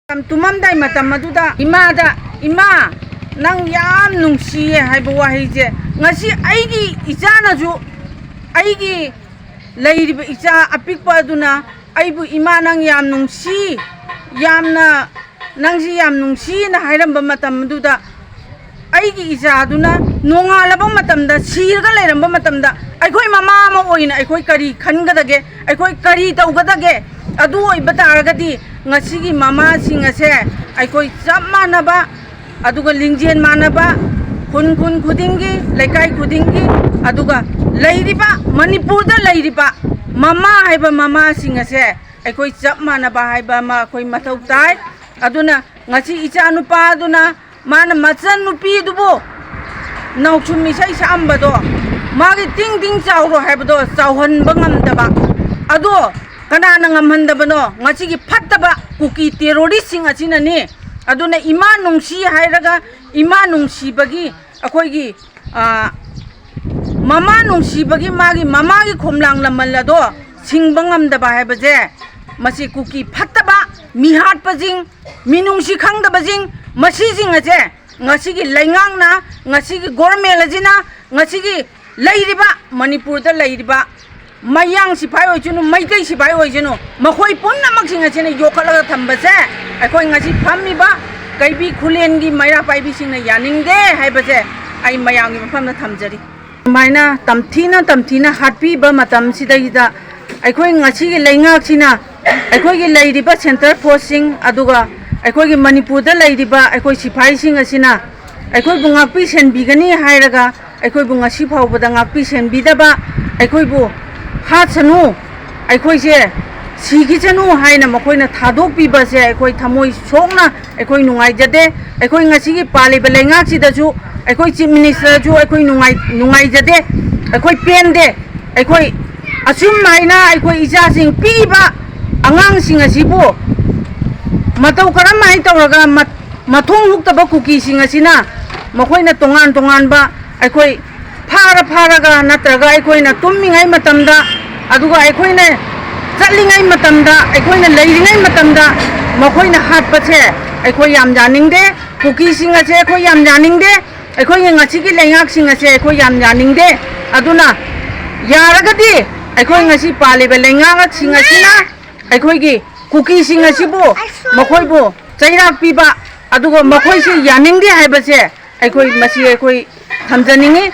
ꯇꯨꯝꯃꯝꯗꯥꯏ ꯃꯇꯝ ꯑꯗꯨꯗ ꯏꯃꯥꯗ ꯏꯃꯥ ꯅꯪ ꯌꯥꯝ ꯅꯨꯡꯁꯤꯌꯦ ꯍꯥꯏꯕ ꯋꯥꯍꯩꯁꯦ ꯉꯁꯤ ꯑꯩꯒꯤ ꯏꯆꯥꯅꯁꯨ ꯑꯩꯒꯤ ꯂꯩꯔꯤꯕ ꯏꯆꯥ ꯑꯄꯤꯛꯄ ꯑꯗꯨꯅ ꯑꯩꯕꯨ ꯏꯃꯥ ꯅꯪ ꯌꯥꯝ ꯅꯨꯡꯁꯤ ꯌꯥꯝꯅ ꯅꯪꯁꯤ ꯌꯥꯝ ꯅꯨꯡꯁꯤꯅ ꯍꯥꯏꯔꯝꯕ ꯃꯇꯝ ꯑꯗꯨꯗ ꯑꯩꯒꯤ ꯏꯆꯥꯗꯨꯅ ꯅꯣꯡꯉꯥꯜꯂꯕ ꯃꯇꯝꯗ ꯁꯤꯔꯒ ꯂꯩꯔꯝꯕ ꯃꯇꯝꯗ ꯑꯩꯈꯣꯏ ꯃꯃꯥ ꯑꯃ ꯑꯣꯏꯅ ꯑꯩꯈꯣꯏ ꯀꯔꯤ ꯈꯟꯒꯗꯒꯦ ꯑꯩꯈꯣꯏ ꯀꯔꯤ ꯇꯧꯒꯗꯒꯦ ꯑꯗꯨ ꯑꯣꯏꯕ ꯇꯥꯔꯒꯗꯤ ngasi mama singase aikoi chap manaba aduga lingjen manaba khun khudingi lekai khudingi aduga leiriba manipur da leiriba mama haiba mama singase aikoi chap manaba haiba ma koi mathau tai aduna ngasi icha nupa aduna mana machan nupi dubo nauchumi sai sambado magi ting ting chawro haibado chawhan bangam daba ado kana ngamhandabano ngasi gi phattaba kuki terrorist sing achinani aduna ima nungsi hairaga ima nungsi bagi akoi gi mama nungsi bagi magi mama gi khomlang lamalado singbangam daba haibaje masi kuki phattaba mihat pajing minungsi khangdaba jing masi jing aje ngasi gi laingang na ngasi gi government ajina ngasi gi leiriba manipur da leiriba mayang sipai oijunu maitai sipai oijunu makhoi punna maksing achene yokhalaga thambase aikoi ngasi phammiba kaibi khulengi maira paibi singna yaningde haibase ai mayangi mafamna thamjari maina tamthina hatpi ba matam sidaida aikoi ngasi gi leingak sina aikoi gi leiriba center posting aduga aikoi gi manipur da leiriba aikoi sipai sing asina aikoi bu ngakpi senbigani hairaga aikoi bu ngasi phawbada ngakpi senbidaba aikoi bu hat sanu aikoi se sigi chanu haina makoina thadok pi ba se aikoi thamoi sokna aikoi nungai jade aikoi ngasi gi pali ba lenga chi da ju aikoi chief minister ju aikoi nungai jade aikoi pende aikoi asum maina aikoi ija sing pi ba angang sing asibu matau karam mai tawraga mathong huktaba kuki sing asina makoina tongan ba aikoi pharaga natraga aikoina tummingai matamda aduga aikoina chatlingai matamda aikoina leiringai matamda makoina hatpache aikoi yam janingde kuki singa che aikoi yam janingde aikoi ngasi gi leingak singa che aikoi yam janingde aduna yaragadi aikoi ngasi paliba leingak singa sina aikoi gi kuki singa sibu makoi bu chairak piba aduga makoi si yaningde haibache aikoi masi aikoi thamjaningi